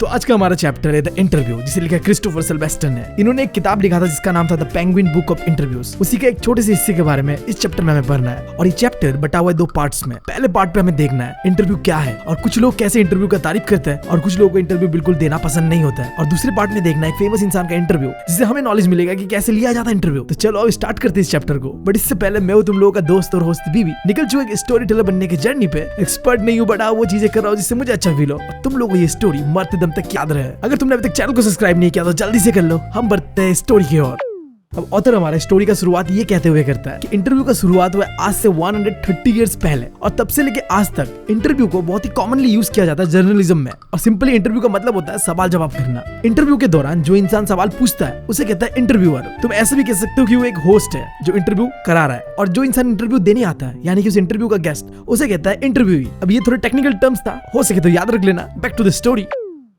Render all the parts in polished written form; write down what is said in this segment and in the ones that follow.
तो आज का हमारा चैप्टर है द इंटरव्यू, जिसे लिखा क्रिस्टोफर सिल्वेस्टर ने। इन्होंने एक किताब लिखा था जिसका नाम था the penguin book of interviews. उसी के एक छोटे से हिस्से के बारे में इस चैप्टर में हमें पढ़ना है। और ये चैप्टर बटा हुआ है 2 पार्ट्स में। पहले पार्ट पे हमें देखना है इंटरव्यू क्या है और कुछ लोग कैसे इंटरव्यू का तारीफ करते हैं और कुछ लोगों को इंटरव्यू बिल्कुल देना पसंद नहीं होता है। और दूसरे पार्ट में देखना है एक फेमस इंसान का इंटरव्यू, जिससे हमें नॉलेज मिलेगा कि कैसे लिया जाता है इंटरव्यू। तो चलो अब स्टार्ट करते हैं इस चैप्टर को। बट इससे पहले मैं हूं तुम लोगों का दोस्त और होस्ट बीबी, निकल चुका एक स्टोरी टेलर बनने की जर्नी पे। एक्सपर्ट नहीं हूं, बट वो चीजें कर रहा हूं जिससे मुझे अच्छा फील हो और तुम लोगों को ये स्टोरी मरते दम तक याद रहे। अगर तुमने अभी तक चैनल को सब्सक्राइब नहीं किया तो जल्दी से कर लो। हम बढ़ते हैं स्टोरी की ओर। अब ऑथर हमारे स्टोरी का शुरुआत ये कहते हुए करता है कि इंटरव्यू का शुरुआत हुआ आज से 130 इयर्स पहले, और तब से लेके आज तक इंटरव्यू को बहुत ही कॉमनली यूज किया जाता है जर्नलिज्म में। और सिंपली इंटरव्यू का मतलब होता है सवाल जवाब करना। इंटरव्यू के दौरान जो इंसान सवाल पूछता है उसे कहता है इंटरव्यूअर। तुम ऐसे भी कह सकते हो कि वो एक होस्ट है जो इंटरव्यू करा रहा है, और जो इंसान इंटरव्यू देने आता है यानी कि उस इंटरव्यू का गेस्ट, उसे कहता है इंटरव्यूई। अब ये थोड़े टेक्निकल टर्म्स था, हो सके तो याद रख लेना। Back to the story.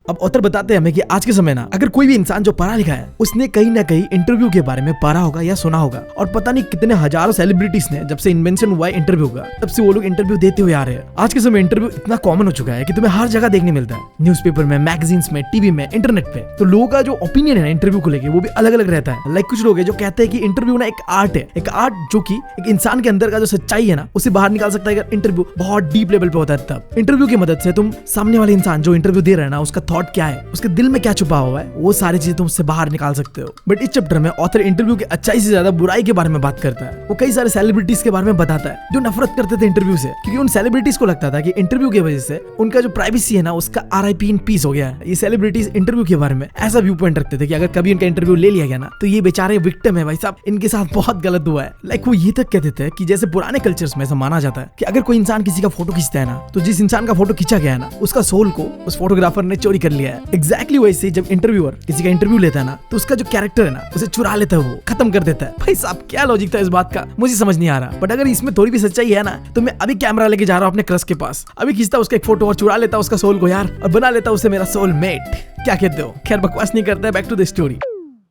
अब ऑथर बताते हैं हमें कि आज के समय ना अगर कोई भी इंसान जो पढ़ा लिखा है उसने कहीं ना कहीं इंटरव्यू के बारे में पढ़ा होगा या सुना होगा। और पता नहीं कितने हजारों सेलिब्रिटीज ने जब से इन्वेंशन हुआ है इंटरव्यू का, तब से वो लोग इंटरव्यू देते हुए आ रहे हैं। आज के समय इंटरव्यू इतना कॉमन हो चुका है कि तुम्हें हर जगह देखने मिलता है, न्यूज़पेपर में, मैगजीन्स में, टीवी में, इंटरनेट पे। तो लोगों का जो ओपिनियन है इंटरव्यू को लेके वो भी अलग अलग रहता है। लाइक कुछ लोग हैं जो कहते हैं कि इंटरव्यू ना एक आर्ट है, एक आर्ट जो कि एक इंसान के अंदर का जो सच्चाई है ना उसे बाहर निकाल सकता है अगर इंटरव्यू बहुत डीप लेवल पे होता है तब। इंटरव्यू की मदद से तुम सामने वाले इंसान जो इंटरव्यू दे रहा है ना उसका थॉट क्या है, उसके दिल में क्या छुपा हुआ है, वो सारी चीजें तुम उससे बाहर निकाल सकते हो। बट इस चैप्टर में ऑथर इंटरव्यू की अच्छाई से ज्यादा बुराई के बारे में बात करता है। वो कई सारे सेलिब्रिटीज के बारे में बताता है जो नफरत करते थे इंटरव्यू से, क्योंकि उन सेलिब्रिटीज को लगता था कि इंटरव्यू की वजह से उनका जो प्राइवेसी है ना उसका RIP इन पीस हो गया है। ये सेलिब्रिटीज इंटरव्यू के बारे में ऐसा व्यू पॉइंट रखते थे कि अगर कभी उनका इंटरव्यू ले लिया गया ना तो ये बेचारे विक्टिम है भाई साहब, इनके साथ बहुत गलत हुआ है। लाइक वो ये तक कहते थे कि जैसे पुराने कल्चर्स में ऐसा माना जाता है कि अगर कोई इंसान किसी का फोटो खींचता है ना तो जिस इंसान का फोटो खींचा गया है ना उसका सोल को उस फोटोग्राफर ने चोरी कर लिया है। एग्जैक्टली वैसे जब इंटरव्यूअर किसी का इंटरव्यू लेता है ना तो उसका जो कैरेक्टर है ना उसे चुरा लेता है, वो खत्म कर देता है। भाई साहब क्या लॉजिक था इस बात का, मुझे समझ नहीं आ रहा। बट अगर इसमें थोड़ी भी सच्चाई है ना तो मैं अभी कैमरा लेके जा रहा हूँ अपने क्रश के पास, अभी खींचता उसका एक फोटो और चुरा लेता उसका सोल को यार, और बना लेता उसे मेरा सोल मेट। क्या कहते हो? खैर बकवास नहीं करता है। Back to the story.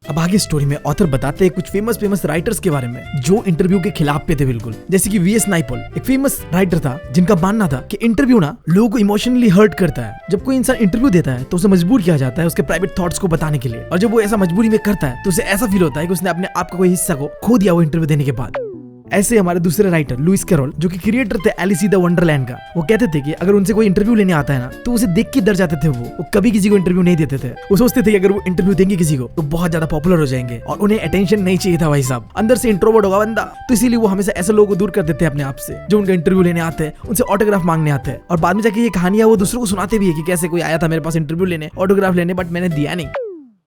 अब आगे स्टोरी में ऑथर बताते हैं कुछ फेमस राइटर्स के बारे में जो इंटरव्यू के खिलाफ पे थे बिल्कुल। जैसे कि VS नाइपॉल एक फेमस राइटर था जिनका मानना था कि इंटरव्यू ना लोगों को इमोशनली हर्ट करता है। जब कोई इंसान इंटरव्यू देता है तो उसे मजबूर किया जाता है उसके प्राइवेट थॉट्स को बताने के लिए, और जब वो ऐसा मजबूरी में करता है तो उसे ऐसा फील होता है कि उसने अपने आप का कोई हिस्सा को खो दिया वो इंटरव्यू देने के बाद। ऐसे हमारे दूसरे राइटर लुइस कैरोल जो कि क्रिएटर थे एलिस इन द वंडरलैंड का, वो कहते थे कि अगर उनसे कोई इंटरव्यू लेने आता है ना तो उसे देख के डर जाते थे। वो कभी किसी को इंटरव्यू नहीं देते थे। वो सोचते थे कि अगर वो इंटरव्यू देंगे किसी को तो बहुत ज्यादा पॉपुलर हो जाएंगे, और उन्हें अटेंशन नहीं चाहिए था भाई साहब। अंदर से इंट्रोवर्ट होगा बंदा, तो इसीलिए वो हमेशा ऐसे लोगों को दूर कर देते हैं अपने आप से जो उनका इंटरव्यू लेने आते हैं, उनसे ऑटोग्राफ मांगने आते हैं, और बाद में जाके ये कहानियां वो दूसरों को सुनाते भी है कि कैसे कोई आया था मेरे पास इंटरव्यू लेने, ऑटोग्राफ लेने, बट मैंने दिया नहीं।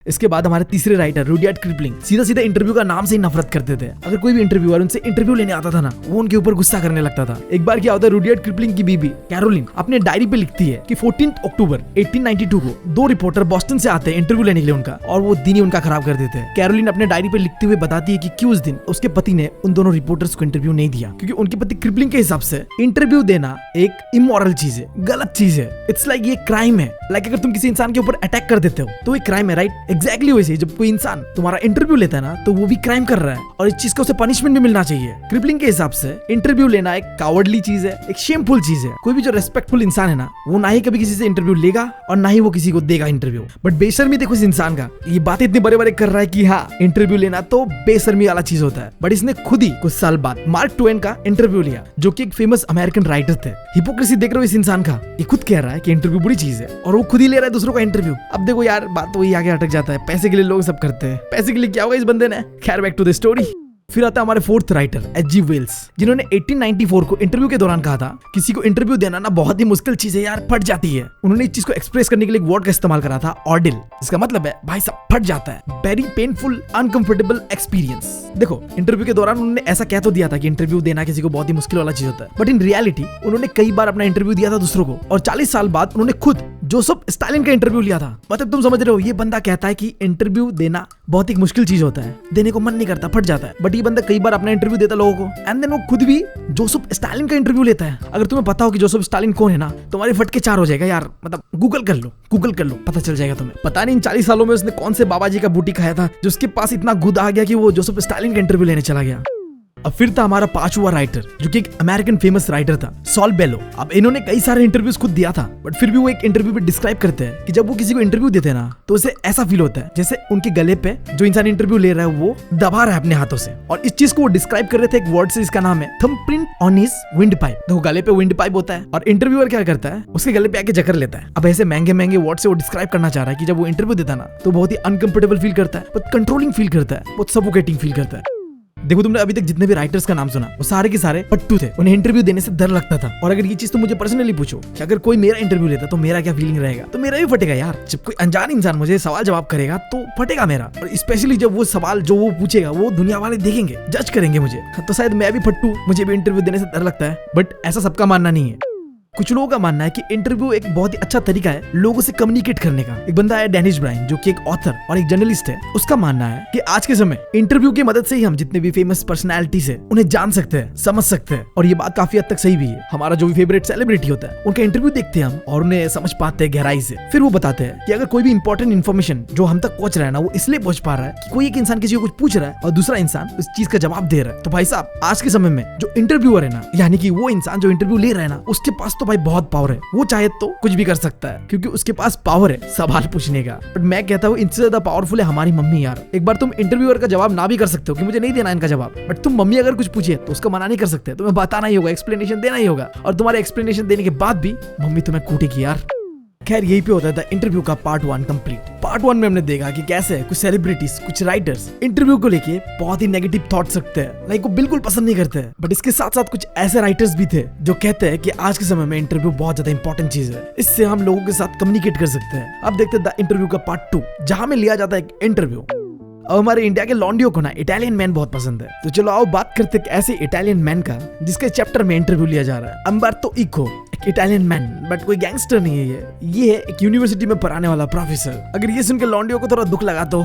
इसके बाद हमारे तीसरे राइटर रुडियार्ड किपलिंग सीधा इंटरव्यू का नाम से ही नफरत करते थे। अगर कोई भी इंटरव्यूअर उनसे इंटरव्यू लेने आता था ना वो उनके ऊपर गुस्सा करने लगता था। एक बार क्या होता है, रुडियार्ड किपलिंग की बीबी कैरोलिन अपने डायरी पे लिखती है कि 14 अक्टूबर 1892 को 2 रिपोर्टर बॉस्टन से आते हैं इंटरव्यू लेने के लिए उनका, और वो दिन ही उनका खराब कर देते हैं। कैरोलिन अपने डायरी पे लिखते हुए बताती है कि क्यों उस दिन उसके पति ने उन दोनों रिपोर्टर्स को इंटरव्यू नहीं दिया, क्योंकि उनके पति किपलिंग के हिसाब से इंटरव्यू देना एक इमोरल चीज है, गलत चीज है। इट्स लाइक ये क्राइम है। लाइक अगर तुम किसी इंसान के ऊपर अटैक कर देते हो तो ये क्राइम है, राइट? एग्जैक्टली वैसे जब कोई इंसान तुम्हारा इंटरव्यू लेता है ना तो वो भी क्राइम कर रहा है, और इस चीज का उसे पनिशमेंट भी मिलना चाहिए। क्रिपलिंग के हिसाब से इंटरव्यू लेना एक कावर्डली चीज है, एक शेमफुल चीज है। कोई भी जो रेस्पेक्टफुल इंसान है ना वो ना ही कभी किसी से इंटरव्यू लेगा और ना ही वो किसी को देगा इंटरव्यू। बट बेशर्मी देखो इस इंसान का, ये बातें इतनी बड़े बड़े कर रहा है कि हाँ इंटरव्यू लेना तो बेशर्मी वाला चीज होता है। बट इसने खुद ही कुछ साल बाद मार्क ट्वेन का इंटरव्यू लिया जो कि एक फेमस अमेरिकन राइटर थे। हिपोक्रेसी देख रहे हो इस इंसान का, ये खुद कह रहा है कि इंटरव्यू बुरी चीज है और वो खुद ही ले रहा है दूसरों का इंटरव्यू। अब देखो यार बात तो वही आगे अटक जाता है, पैसे के लिए लोग सब करते हैं, पैसे के लिए क्या होगा इस बंदे ने। खैर बैक टू द स्टोरी। फिर आता है हमारे फोर्थ राइटर H.G. वेल्स, जिन्होंने 1894 को इंटरव्यू के दौरान कहा था किसी को इंटरव्यू देना ना बहुत ही मुश्किल चीज है यार, फट जाती है। उन्होंने इस चीज को एक्सप्रेस करने के लिए एक वर्ड का इस्तेमाल करा था, ऑर्डिल, जिसका मतलब है भाई साहब फट जाता है, वेरी पेनफुल अनकंफर्टेबल एक्सपीरियंस। देखो इंटरव्यू के दौरान उन्होंने ऐसा कह तो दिया था कि इंटरव्यू देना किसी को बहुत ही मुश्किल वाला चीज होता है, बट इन रियलिटी उन्होंने कई बार अपना इंटरव्यू दिया था दूसरों को, और 40 साल बाद उन्होंने खुद जोसेफ स्टालिन का इंटरव्यू लिया था। मतलब तुम समझ रहे हो, ये बंदा कहता है कि इंटरव्यू देना बहुत ही मुश्किल चीज होता है, देने को मन नहीं करता, फट जाता है। बट ये बंदा कई बार अपना इंटरव्यू देता लोगों को, एंड देन वो खुद भी जोसेफ स्टालिन का इंटरव्यू लेता है। अगर तुम्हें पता हो कि जोसेफ स्टालिन कौन है ना तुम्हारे फटके 4 हो जाएगा यार। मतलब गूगल कर लो पता चल जाएगा तुम्हें। पता नहीं इन 40 सालों में उसने कौन से बाबा जी का बूटी खाया था जो उसके पास इतना गुद आ गया कि वो जोसेफ स्टालिन का इंटरव्यू लेने चला गया। अब फिर था हमारा पांचवा राइटर, जो कि एक अमेरिकन फेमस राइटर था, सॉल बेलो। अब इन्होंने कई सारे इंटरव्यूज खुद दिया था, बट फिर भी वो एक इंटरव्यू में डिस्क्राइब करते हैं कि जब वो किसी को इंटरव्यू देते हैं ना, तो उसे ऐसा फील होता है जैसे उनके गले पे जो इंसान इंटरव्यू ले रहा है वो दबा रहा है अपने हाथों से। और इस चीज को वो डिस्क्राइब कर रहे थे एक वर्ड से, जिसका नाम है thumbprint on his wind pipe. देखो गले पे विंड पाइप होता है और इंटरव्यूअर क्या करता है, उसके गले पे आके जकड़ लेता है। अब ऐसे महंगे महंगे वर्ड से वो डिस्क्राइब करना चाह रहा है कि जब वो इंटरव्यू देता है ना, तो बहुत ही अनकंफर्टेबल फील करता है, बहुत कंट्रोलिंग फील करता है, बहुत सफोकेटिंग फील करता है। देखो तुमने अभी तक जितने भी राइटर्स का नाम सुना, वो सारे के सारे पट्टू थे। उन्हें इंटरव्यू देने से डर लगता था। और अगर ये चीज तुम मुझे पर्सनली पूछो कि अगर कोई मेरा इंटरव्यू लेता तो मेरा क्या फीलिंग रहेगा, तो मेरा भी फटेगा यार। जब कोई अनजान इंसान मुझे सवाल जवाब करेगा तो फटेगा मेरा। और स्पेशली जब वो सवाल जो वो पूछेगा वो दुनिया वाले देखेंगे, जज करेंगे मुझे, तो शायद मैं भी फट्टू, मुझे भी इंटरव्यू देने से डर लगता है। बट ऐसा सबका मानना नहीं है। कुछ लोगों का मानना है कि इंटरव्यू एक बहुत ही अच्छा तरीका है लोगों से कम्युनिकेट करने का। एक बंदा है डेनिस ब्राइन, जो कि एक ऑथर और एक जर्नलिस्ट है। उसका मानना है कि आज के समय इंटरव्यू की मदद से ही हम जितने भी फेमस पर्सनैलिटीज है उन्हें जान सकते हैं, समझ सकते हैं। और ये बात काफी हद तक सही भी है। हमारा जो भी फेवरेट सेलिब्रिटी होता है उनका इंटरव्यू देखते हैं हम और उन्हें समझ पाते हैं गहराई से। फिर वो बताते हैं कि अगर कोई भी इंपॉर्टेंट इन्फॉर्मेशन जो हम तक पहुंच रहा है ना, वो इसलिए पहुंच पा रहा है कि कोई एक इंसान किसी को कुछ पूछ रहा है और दूसरा इंसान उस चीज का जवाब दे रहा है। तो भाई साहब आज के समय में जो इंटरव्यूअर है ना, यानी कि वो इंसान जो इंटरव्यू ले रहा है ना, उसके पास तो भाई बहुत पावर है। वो चाहे तो कुछ भी कर सकता है, क्योंकि उसके पास पावर है सवाल पूछने का। बट मैं कहता हूँ इनसे ज्यादा पावरफुल है हमारी मम्मी यार। एक बार तुम इंटरव्यूअर का जवाब ना भी कर सकते हो कि मुझे नहीं देना इनका जवाब, बट तुम मम्मी अगर कुछ पूछे तो उसका मना नहीं कर सकते। तुम्हें बताना ही होगा, एक्सप्लेनेशन देना ही होगा। और तुम्हारे एक्सप्लेनेशन देने के बाद भी मम्मी तुम्हें कूटेगी यार। खैर यही पे होता था इंटरव्यू का पार्ट 1 कंप्लीट। पार्ट 1 में हमने देखा कि कैसे कुछ सेलिब्रिटीज, कुछ राइटर्स इंटरव्यू को लेके बहुत ही नेगेटिव थॉट्स रखते हैं, लाइक वो बिल्कुल पसंद नहीं करते हैं। बट इसके साथ साथ कुछ ऐसे राइटर्स भी थे जो कहते हैं कि आज के समय में इंटरव्यू बहुत ज्यादा इंपॉर्टेंट चीज है, इससे हम लोगों के साथ कम्युनिकेट कर सकते हैं। अब देखते हैं द इंटरव्यू का पार्ट 2, जहां में लिया जाता है एक इंटरव्यू। अब हमारे इंडिया के लॉन्डियो को ना इटालियन मैन बहुत पसंद है, तो चलो आओ बात करते हैं ऐसे इटालियन मैन का जिसके चैप्टर में इंटरव्यू लिया जा रहा है। अम्बर्तो इको, एक इटालियन मैन, बट कोई गैंगस्टर नहीं है ये है एक यूनिवर्सिटी में पढ़ाने वाला प्रोफेसर। अगर ये सुन के लॉन्डियो को थोड़ा दुख लगा तो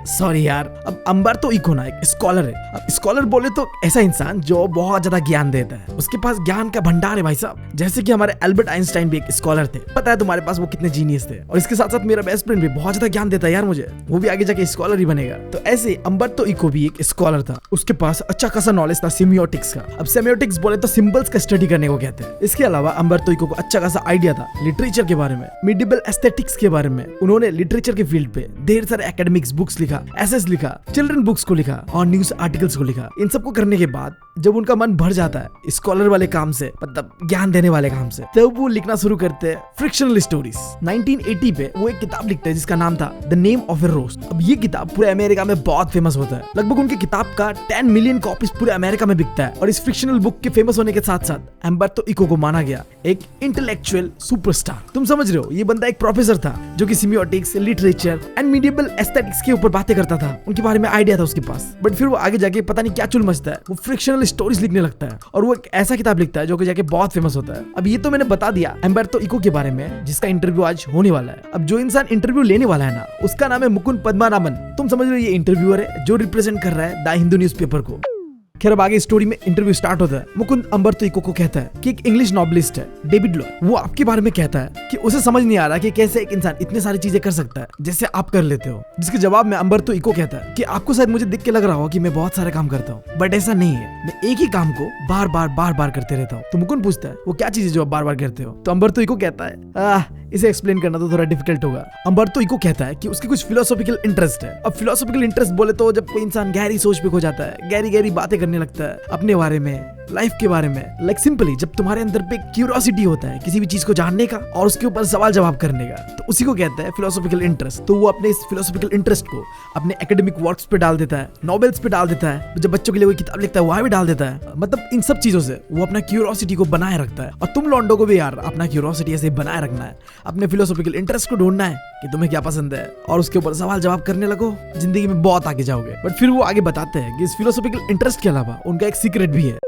सॉरी यार। अब अम्बर्तो इको ना एक स्कॉलर है। अब स्कॉलर बोले तो ऐसा इंसान जो बहुत ज्यादा ज्ञान देता है, उसके पास ज्ञान का भंडार है भाई साहब। जैसे कि हमारे एल्बर्ट आइंस्टाइन भी एक स्कॉलर थे। पता है तुम्हारे पास वो कितने जीनियस थे। और इसके साथ साथ मेरा बेस्ट फ्रेंड भी बहुत ज्यादा ज्ञान देता है यार मुझे, वो भी आगे जाके स्कॉलर ही बनेगा। तो ऐसे अम्बर्तो इको भी एक स्कॉलर था। उसके पास अच्छा खासा नॉलेज था सेमियोटिक्स का। अब सेमियोटिक्स बोले तो सिंबल्स का स्टडी करने को कहते हैं। इसके अलावा अम्बर्तो इको को अच्छा खासा आइडिया था लिटरेचर के बारे में, मिडिवल एस्थेटिक्स के बारे में। उन्होंने लिटरेचर के फील्ड पे ढेर सारे एकेडमिक्स बुक्स लिखा, एसेस लिखा, चिल्ड्रन बुक्स को लिखा और न्यूज आर्टिकल्स को लिखा। इन सबको करने के बाद जब उनका मन भर जाता है स्कॉलर वाले काम से, मतलब ज्ञान देने वाले काम से, तब वो लिखना शुरू करते हैं फ्रिक्शनल स्टोरीज। 1980 पे वो एक किताब लिखते हैं जिसका नाम था द नेम ऑफ ए रोज। अब ये किताब पूरे अमेरिका में बहुत फेमस होता है। लगभग उनकी किताब का 10 मिलियन कॉपीज पूरे अमेरिका में बिकता है। और इस फ्रिक्शनल बुक के फेमस होने के साथ साथ अम्बर्तो इको को माना गया एक इंटेलेक्चुअल सुपरस्टार। तुम समझ रहे हो, ये बंदा एक प्रोफेसर था जो कि semiotics, literature and medieval aesthetics के ऊपर बातें करता था। उनके बारे में आइडिया था उसके पास। बट फिर वो आगे जाके पता नहीं क्या चुल मचता है, वो फ्रिक्शनल स्टोरीज लिखने लगता है और वो एक ऐसा किताब लिखता है जो कि जाके बहुत फेमस होता है। अब ये तो मैंने बता दिया अम्बर्तो इको के बारे में, जिसका इंटरव्यू आज होने वाला है। अब जो इंसान इंटरव्यू लेने वाला है ना, उसका नाम है मुकुंद पद्मानाभन। तुम समझ रहे हो, ये इंटरव्यूअर है जो रिप्रेजेंट कर रहा है द हिंदू न्यूज़पेपर को। खैर अब आगे स्टोरी में इंटरव्यू स्टार्ट होता है। मुकुंद अम्बर्तो इको को कहता है कि एक इंग्लिश नॉवलिस्ट है डेविड लॉ, वो आपके बारे में कहता है कि उसे समझ नहीं आ रहा कि कैसे एक इंसान इतने सारी चीजें कर सकता है जैसे आप कर लेते हो। जिसके जवाब में अम्बर्तो इको कहता है कि आपको शायद मुझे देख के लग रहा हो कि मैं बहुत सारे काम करता हूँ, बट ऐसा नहीं है, मैं एक ही काम को बार बार करते रहता हूँ। तो मुकुंद पूछता है वो क्या चीज है जो आप बार बार करते हो। तो अम्बर्तो इको कहता है इसे एक्सप्लेन करना तो थोड़ा डिफिकल्ट होगा। अम्बर्तो इको कहता है कि उसके कुछ फिलोसॉफिकल इंटरेस्ट है। अब फिलोसॉफिकल इंटरेस्ट बोले तो जब कोई इंसान गहरी सोच पे खो जाता है, गहरी बातें करने लगता है अपने बारे में, लाइफ के बारे में, लाइक सिंपली जब तुम्हारे अंदर पे क्यूरियोसिटी होता है किसी भी चीज को जानने का और उसके ऊपर सवाल जवाब करने का, तो उसी को कहता है फिलोसॉफिकल इंटरेस्ट। तो वो अपने इस फिलोसॉफिकल इंटरेस्ट को अपने एकेडमिक वर्क्स पे डाल देता है, नॉवेल्स पे डाल देता है, जब बच्चों के लिए कोई किताब लिखता है वहां भी डाल देता है। मतलब इन सब चीजों से वो अपना क्यूरियोसिटी को बनाए रखता है। और तुम लॉन्डो को भी यार अपना क्यूरियोसिटी ऐसे बनाए रखना है, अपने फिलोसॉफिकल इंटरेस्ट को ढूंढना है कि तुम्हें क्या पसंद है और उसके ऊपर सवाल जवाब करने लगो, जिंदगी में बहुत आगे जाओगे। बट फिर वो आगे बताते हैं कि इस फिलोसॉफिकल इंटरेस्ट के अलावा उनका एक सीक्रेट भी है।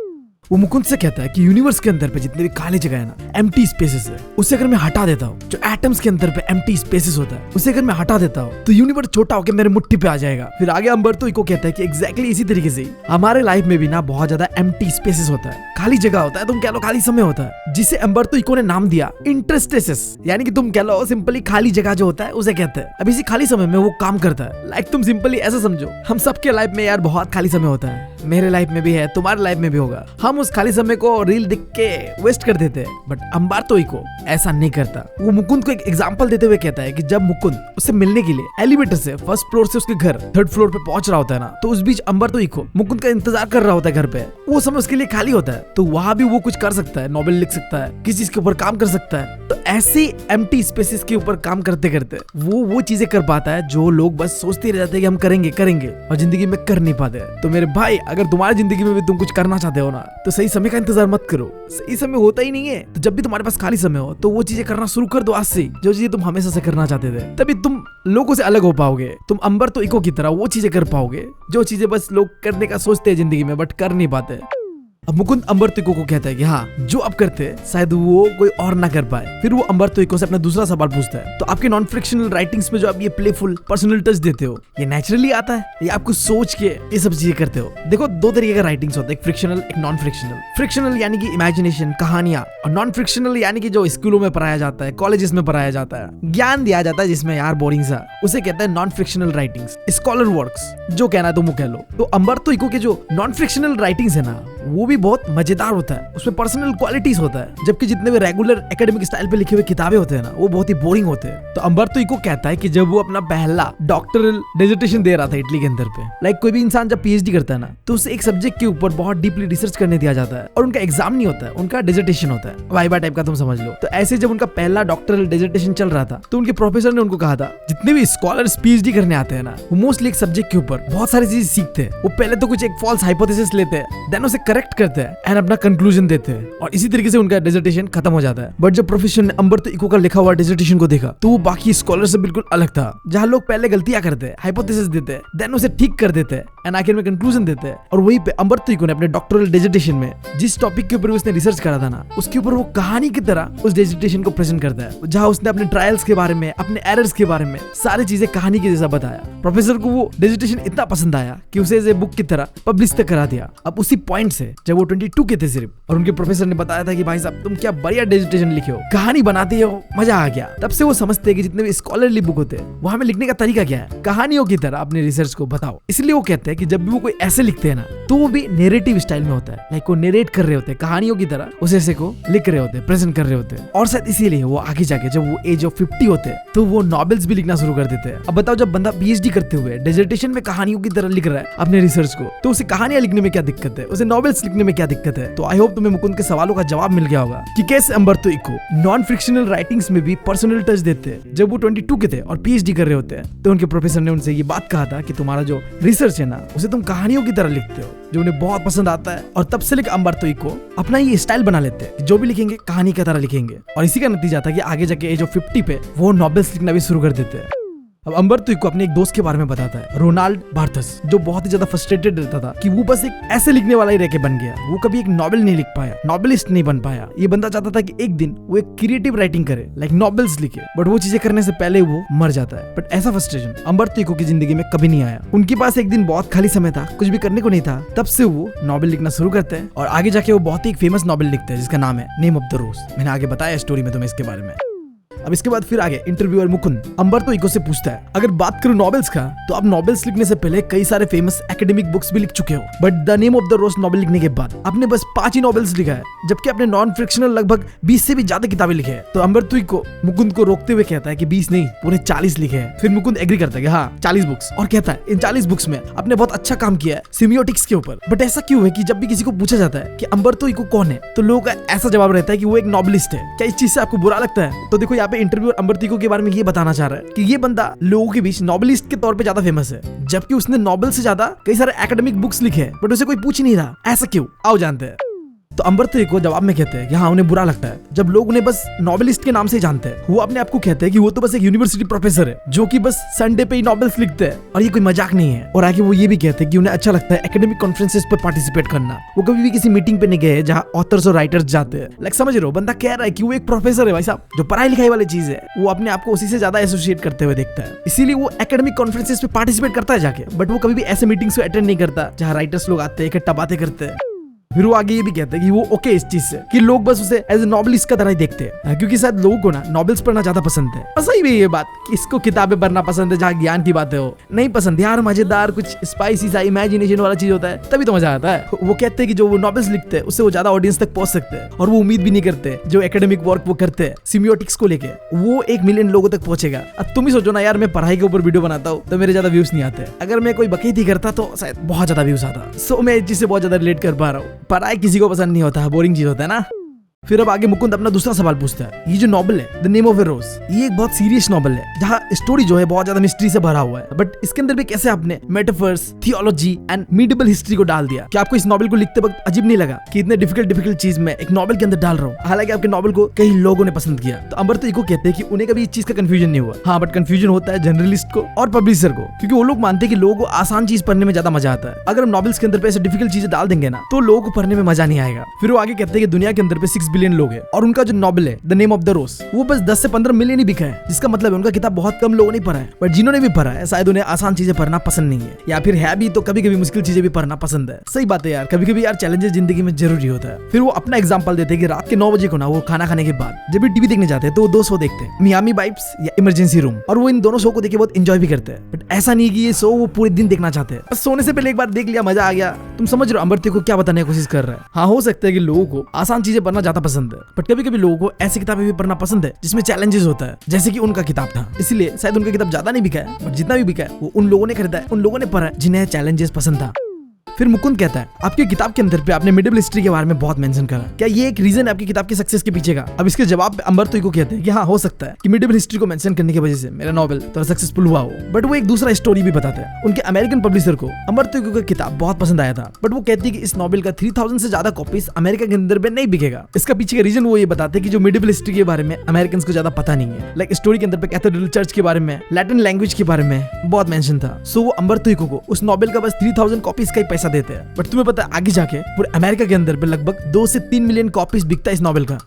वो मुकुंद से कहता है कि यूनिवर्स के अंदर पे जितने भी खाली जगह है ना, एम्प्टी स्पेसेस है, उसे अगर मैं हटा देता हूँ, जो एटम्स के अंदर पे एम्प्टी स्पेसेस होता है उसे अगर मैं हटा देता हूँ, तो यूनिवर्स छोटा होकर मेरे मुट्ठी पे आ जाएगा। फिर आगे अम्बर्तो इको कहता है कि एग्जैक्टली इसी तरीके से हमारे लाइफ में भी ना बहुत ज्यादा एम्प्टी स्पेसेस होता है, खाली जगह होता है, तुम कह लो खाली समय होता है, जिसे अम्बर्तो इको ने नाम दिया इंटरस्टेसेस, यानी कि तुम कह लो सिंपली खाली जगह जो होता है उसे कहते हैं। अब इसी खाली समय में वो काम करता है। लाइक तुम सिंपली ऐसा समझो, हम सबके लाइफ में यार बहुत खाली समय होता है, मेरे लाइफ में भी है, तुम्हारे लाइफ में भी होगा। हम उस खाली समय को रील देख के वेस्ट कर देते हैं, बट अंबार्तो इको ऐसा नहीं करता। वो मुकुंद को एक एग्जांपल देते हुए कहता है कि जब मुकुंद उससे मिलने के लिए एलिवेटर से फर्स्ट फ्लोर से उसके घर थर्ड फ्लोर पे पहुंच रहा होता है ना, तो उस बीच अंबार्तो इको मुकुंद का इंतजार कर रहा होता है घर पे। वो समय उसके लिए खाली होता है, तो वहां भी वो कुछ कर सकता है, नॉवेल लिख सकता है, किसी चीज के ऊपर काम कर सकता है। तो ऐसे एम्प्टी स्पेसेस के ऊपर काम करते करते वो चीजें कर पाता है जो लोग बस सोचते रह जाते हैं कि हम करेंगे करेंगे और जिंदगी में कर नहीं पाते। तो मेरे भाई, अगर तुम्हारी जिंदगी में भी तुम कुछ करना चाहते हो ना, तो सही समय का इंतजार मत करो। सही समय होता ही नहीं है। तो जब भी तुम्हारे पास खाली समय हो तो वो चीजें करना शुरू कर दो आज से, जो चीजें तुम हमेशा से करना चाहते थे। तभी तुम लोगों से अलग हो पाओगे। तुम अंबार्तो इको की तरह वो चीजें कर पाओगे जो चीजें बस लोग करने का सोचते हैं जिंदगी में बट कर नहीं पाते। अब मुकुंद अंबार्तो इको को कहता है कि हाँ, जो आप करते हैं शायद वो कोई और ना कर पाए। फिर वो अंबार्तो इको से अपना दूसरा सवाल पूछता है, तो आपके नॉन फ्रिक्शनल राइटिंग्स में जो आप ये प्लेफुल पर्सनल टच देते हो, ये नेचुरली आता है या आपको सोच के ये सब चीजें करते हो? देखो, दो तरीके का राइटिंग्स होता है, एक फ्रिक्शनल एक नॉन फ्रिक्शनल। फ्रिक्शनल यानी कि इमेजिनेशन, कहानियां, और नॉन फ्रिक्शनल यानी कि जो स्कूलों में पढ़ाया जाता है, कॉलेजेस में पढ़ाया जाता है, ज्ञान दिया जाता है जिसमें यार बोरिंग सा, उसे कहते हैं non frictional writings, scholar works. जो कहना है तुम वो कह लो। तो अंबार्तो इको के जो नॉन फ्रिक्शनल राइटिंग्स है ना, वो भी बहुत मजेदार होता है, उसमें पर्सनल क्वालिटीज होता है। जबकि जितने भी रेगुलर एकेडमिक स्टाइल पे लिखे हुए किताबें होते हैं ना, वो बहुत ही बोरिंग होते हैं। तो अंबार्तो इको कहता है कि जब वो अपना पहला डॉक्टरल डिसर्टेशन दे रहा था इटली के अंदर पे, लाइक कोई भी इंसान जब पीएचडी करता है ना, तो उसे एक सब्जेक्ट के ऊपर बहुत डीपली रिसर्च करने दिया जाता है और उनका एग्जाम नहीं होता है, उनका डिसर्टेशन होता है, वाइवा टाइप का तुम समझ लो। तो ऐसे जब उनका पहला डॉक्टरल डिसर्टेशन चल रहा था, तो उनके प्रोफेसर ने उनको कहा था, जितने भी स्कॉलर्स पीएचडी करने आते हैं ना, वो मोस्टली एक सब्जेक्ट के ऊपर बहुत सारी चीजें सीखते हैं। वो पहले तो कुछ एक फॉल्स हाइपोथेसिस लेते हैं, देन उसे करेक्ट करते हैं एंड अपना कंक्लूजन देते हैं, और इसी तरीके से उनका डिसर्टेशन खत्म हो जाता है। बट जब प्रोफेसर ने अंबार्तो इको का लिखा हुआ डिसर्टेशन को देखा, तो वो बाकी स्कॉलर से बिल्कुल अलग था। जहाँ लोग पहले गलतियां करते हैं, हाइपोथेसिस देते हैं, देन उसे ठीक कर देते हैं एंड आखिर में कंक्लूजन देते हैं। और वहीं पे अंबार्तो इको ने अपने डॉक्टरल डिसर्टेशन में जिस टॉपिक के ऊपर उसने रिसर्च करा था ना, उसके ऊपर वो कहानी की तरह उस डिसर्टेशन को प्रेजेंट करता है, जहाँ उसने अपने ट्रायल्स के बारे में, अपने एरर्स के बारे में सारी चीजें कहानी के जैसा बताया। प्रोफेसर को वो डिसर्टेशन इतना पसंद आया कि उसे इसे बुक की तरह पब्लिश तक करा दिया। अब उसी पॉइंट से जब वो 22 के थे सिर्फ, और उनके प्रोफेसर ने बताया था कि भाई साहब तुम क्या बढ़िया डिसर्टेशन लिखे हो, कहानी बनाते हो, मजा आ गया। तब से वो समझते हैं कि जितने भी स्कॉलरली बुक होते हैं, वहां में लिखने का तरीका क्या है, कहानियों की तरह अपने रिसर्च को बताओ। इसलिए वो कहते हैं कि जब भी वो कोई ऐसे लिखते हैं ना, तो वो भी नेरेटिव स्टाइल में होता है, लाइक वो नेरेट कर रहे होते हैं कहानियों की तरह, उस ऐसे को लिख रहे होते हैं, प्रेजेंट कर रहे होते हैं। और शायद इसीलिए वो आगे जाके जब वो एज ऑफ 50 होते हैं, तो वो नॉवेल्स भी लिखना शुरू कर देते हैं। अब बताओ, जब बंदा पीएचडी करते हुए डिसर्टेशन में कहानियों की तरह लिख रहा है अपने रिसर्च को, तो उसे कहानियां लिखने में क्या दिक्कत है, उसे नॉवेल्स लिखने में क्या दिक्कत है? तो आई होप तुम्हें मुकुंद के सवालों का जवाब मिल गया होगा कि कैसे अंबार्तो इको नॉन फ्रिक्शनल राइटिंग्स में भी पर्सनल टच देते हैं। जब वो 22 के थे और पीएचडी कर रहे होते हैं, तो उनके प्रोफेसर ने उनसे ये बात कहा था कि तुम्हारा जो रिसर्च है ना, उसे तुम कहानियों की तरह लिखते हो, जो उन्हें बहुत पसंद आता है। और तब से लेकर अंबार्तो इको अपना ये स्टाइल बना लेते हैं कि जो भी लिखेंगे कहानी की तरह लिखेंगे, और इसी का नतीजा था कि आगे जाके एज ऑफ 50 पे वो नॉवेल्स लिखना भी शुरू कर देते हैं। अब अंबार्तो इको अपने एक दोस्त के बारे में बताता है, रोनाल्ड बार्थस, जो बहुत ही ज्यादा फ्रस्ट्रेटेड रहता था कि वो बस एक ऐसे लिखने वाला ही रह के बन गया, वो कभी एक नॉवेल नहीं लिख पाया, नॉवेलिस्ट नहीं बन पाया। ये बंदा चाहता था कि एक दिन वो एक क्रिएटिव राइटिंग करे, लाइक नॉवेल्स लिखे, बट वो चीजें करने से पहले वो मर जाता है। बट ऐसा फ्रस्ट्रेशन अंबार्तो इको की जिंदगी में कभी नहीं आया। उनके पास एक दिन बहुत खाली समय था, कुछ भी करने को नहीं था, तब से वो नॉवेल लिखना शुरू करते हैं, और आगे जाके वो बहुत ही फेमस नॉवेल लिखते हैं जिसका नाम है नेम ऑफ द रोज। मैंने आगे बताया स्टोरी में तुम्हें इसके बारे में। अब इसके बाद फिर आगे इंटरव्यूअर मुकुंद अंबार्तो इको से पूछता है, अगर बात करूं नॉवेल्स का, तो आप नॉवेल्स लिखने से पहले कई सारे फेमस एकेडमिक बुक्स भी लिख चुके हो, but the name of the rose novel लिखने के बाद आपने बस 5 ही नॉवेल्स लिखा है, जबकि आपने नॉन फ्रिक्शनल लगभग 20 से भी ज्यादा किताबें लिखे हैं। तो अंबार्तो इको मुकुंद को रोकते हुए कहता है कि 20 नहीं, पूरे 40 लिखे हैं। फिर मुकुंद एग्री करता है कि हाँ 40 बुक्स, और कहता है इन 40 बुक्स में आपने बहुत अच्छा काम किया है सिमियोटिक्स के ऊपर। बट ऐसा क्यों है कि जब भी किसी को पूछा जाता है कि अंबार्तो इको कौन है, तो लोगों का ऐसा जवाब रहता है कि वो एक नॉवेलिस्ट है। क्या इस चीज से आपको बुरा लगता है? तो देखो, यहाँ पे इंटरव्यूअर अंबार्तो के बारे में ये बताना चाह रहा है कि ये बंदा लोगों के बीच नॉवेलिस्ट के तौर पे ज्यादा फेमस है, जबकि उसने नॉवेल से ज्यादा कई सारे एकेडमिक बुक्स लिखे हैं, बट उसे कोई पूछ नहीं रहा। ऐसा क्यों? आओ जानते हैं। तो अंबार्तो इको जवाब में कहते हैं कि हाँ, उन्हें बुरा लगता है जब लोग उन्हें बस नॉवेलिस्ट के नाम से जानते हैं। वो अपने आप को कहते हैं कि वो तो बस एक यूनिवर्सिटी प्रोफेसर है जो कि बस संडे पे ही नॉवेल्स लिखते हैं, और ये कोई मजाक नहीं है। और आगे वो ये भी कहते हैं कि उन्हें अच्छा लगता है एकेडमिक कॉन्फ्रेंसेस पर पार्टिसिपेट करना। वो कभी भी किसी मीटिंग पे नहीं गए जहाँ ऑथर्स और राइटर्स जाते हैं। लाइक समझ रहे हो, बंदा कह रहा है कि वो एक प्रोफेसर है भाई साहब, जो पढ़ाई लिखाई वाली चीज है वो अपने आप को उसी से ज्यादा एसोसिएट करते हुए देखता है। इसीलिए वो एकेडमिक कॉन्फ्रेंसेस पे पार्टिसिपेट करता है जाके, बट वो कभी भी ऐसे मीटिंग्स को अटेंड नहीं करता जहाँ राइटर्स लोग आते हैं, इकट्ठा बातें करते हैं। फिर वो आगे ये भी कहते हैं कि वो ओके इस चीज से कि लोग बस उसे एज ए नॉवलिस्ट का तरह ही देखते हैं, क्योंकि शायद लोगों को ना नॉवेल्स पढ़ना ज्यादा पसंद है। और सही भी ये बात कि इसको किताबें पढ़ना पसंद है जहाँ ज्ञान की बातें हो, नहीं पसंद यार मजेदार कुछ स्पाइसी सा इमेजिनेशन वाला चीज होता है तभी तो मजा आता है। वो कहते हैं कि जो वो नॉवेल्स लिखते हैं उससे वो ज्यादा ऑडियंस तक पहुंच सकते हैं, और वो उम्मीद भी नहीं करते जो एकेडमिक वर्क वो करते हैं सिमियोटिक्स को लेके वो 1 मिलियन लोगों तक पहुंचेगा। अब तुम ही सोचो ना यार, मैं पढ़ाई के ऊपर वीडियो बनाता हूँ तो मेरे ज्यादा व्यूज नहीं आते, अगर मैं कोई बकैती करता तो शायद बहुत ज्यादा व्यूज आता। सो मैं इस चीज से बहुत ज्यादा रिलेट कर पा रहा हूँ। पढ़ाई किसी को पसंद नहीं होता, बोरिंग चीज होता है ना। फिर अब आगे मुकुंद अपना दूसरा सवाल पूछता है, ये जो नॉवल है द नेम ऑफ ए रोज, ये एक बहुत सीरियस नॉवल है जहाँ स्टोरी जो है बहुत ज्यादा मिस्ट्री से भरा हुआ है, बट इसके अंदर भी कैसे आपने metaphors, theology and medieval history को डाल दिया। क्या आपको इस नॉवल को लिखते वक्त अजीब नहीं लगा कि इतने डिफिकल्ट चीज में एक नॉवल के अंदर डाल रहा हूँ? हालांकि आपके नॉवल को कई लोगों ने पसंद किया। तो अमृतो इको कहते हैं कि उन्हें कभी इस चीज का कंफ्यूजन नहीं हुआ। हाँ, बट कंफ्यूजन होता है जर्नलिस्ट को और पब्लिशर को, क्योंकि वो लोग मानते हैं कि लोगों को आसान चीज पढ़ने में ज्यादा मजा आता है। अगर हम नॉवेल्स के अंदर पे ऐसे डिफिकल्ट चीजें डाल देंगे ना तो लोगों को पढ़ने में मजा नहीं आएगा। फिर वो आगे कहते हैं कि दुनिया के अंदर पे 6 बिलियन लोग हैं और उनका जो नॉवेल है द नेम ऑफ द रोज वो बस 10 से 15 मिलियन ही बिका है, जिसका मतलब है उनका किताब बहुत कम लोगों ने पढ़ा है। बट जिन्होंने भी पढ़ा है शायद उन्हें आसान चीजें पढ़ना पसंद नहीं है, या फिर है भी तो कभी कभी मुश्किल चीजें भी पढ़ना पसंद है। सही बात है यार, कभी कभी यार चैलेंजेस जिंदगी में जरूरी होता है। फिर वो अपना एग्जांपल देते हैं कि रात के 9 बजे को ना वो खाना खाने के बाद जब भी टीवी देखने जाते हैं तो वो 2 शो देखते हैं, मियामी वाइब्स या इमरजेंसी रूम, और वो इन दोनों शो को देख के बहुत एंजॉय भी करते हैं। बट ऐसा नहीं कि ये शो वो पूरे दिन देखना चाहते हैं, बस सोने से पहले एक बार देख लिया मजा आ गया। तुम समझ रहे हो अमृतो को क्या बताने की कोशिश कर रहा है। हाँ, हो सकता है कि लोगों को आसान चीजें पढ़ना ज्यादा पसंद है, बट कभी कभी लोगों को ऐसी किताबें भी पढ़ना पसंद है जिसमें चैलेंजेस होता है, जैसे कि उनका किताब था। इसलिए शायद उनका किताब ज्यादा नहीं बिका है, बट जितना भी बिका है वो उन लोगों ने खरीदा है, उन लोगों ने पढ़ा है जिन्हें चैलेंजेस पसंद था। फिर मुकुंद कहता है, आपकी किताब के अंदर पे आपने मिडिवल हिस्ट्री के बारे में बहुत मेंशन करा, क्या ये एक रीजन है आपकी किताब की सक्सेस के पीछे का? अब इसके जवाब पे अमृतो इको कहते हैं कि हाँ, हो सकता है कि मिडिवल हिस्ट्री को मेंशन करने की वजह से मेरा नॉवेल थोड़ा सक्सेसफुल हुआ हो, बट वो एक दूसरा स्टोरी भी बताते हैं। उनके अमेरिकन पब्लिशर को अमृतो इको का किताब बहुत पसंद आया था, बट वो कहती है कि इस नॉवेल का 3000 से ज्यादा कॉपीज अमेरिका के अंदर में नहीं बिकेगा। इसका पीछे का रीजन वो ये बताते हैं कि जो मिडिवल हिस्ट्री के बारे में अमेरिकन को ज्यादा पता नहीं है। लाइक स्टोरी के अंदर पे कैथेड्रल चर्च के बारे में, लैटिन लैंग्वेज के बारे में बहुत मेंशन था। सो वो अमृतो इको को उस नॉवेल का बस 3000 कॉपीज का ही पैसा देते हैं, बट तुम्हें पता है आगे जाके पूरे अमेरिका के अंदर पे लगभग 2 से 3 मिलियन कॉपीज बिकता है इस नॉवेल का।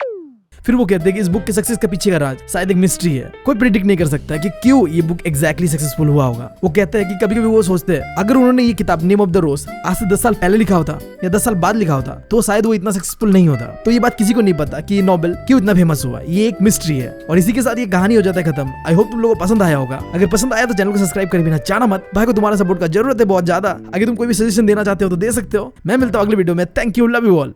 फिर वो कहते हैं कि इस बुक के सक्सेस के पीछे का राज शायद एक मिस्ट्री है, कोई प्रेडिक्ट नहीं कर सकता कि क्यों ये बुक एग्जैक्टली सक्सेसफुल हुआ होगा। वो कहते हैं कि कभी कभी वो सोचते हैं अगर उन्होंने ये किताब नेम ऑफ द रोज आज से 10 साल पहले लिखा होता या 10 साल बाद लिखा होता तो शायद वो इतना सक्सेसफुल नहीं होता। तो ये बात किसी को नहीं पता कि ये नॉवेल क्यों इतना फेमस हुआ, ये एक मिस्ट्री है। और इसी के साथ ये कहानी हो जाता है खत्म। आई होप तुम लोगों को पसंद आया होगा। अगर पसंद आया तो चैनल को सब्सक्राइब कर बिना जाना मत। भाई को तुम्हारा सपोर्ट का जरूरत है बहुत ज्यादा। अगर तुम कोई भी सजेशन देना चाहते हो तो दे सकते हो। मैं मिलता हूँ अगले वीडियो में। Thank you, love you all.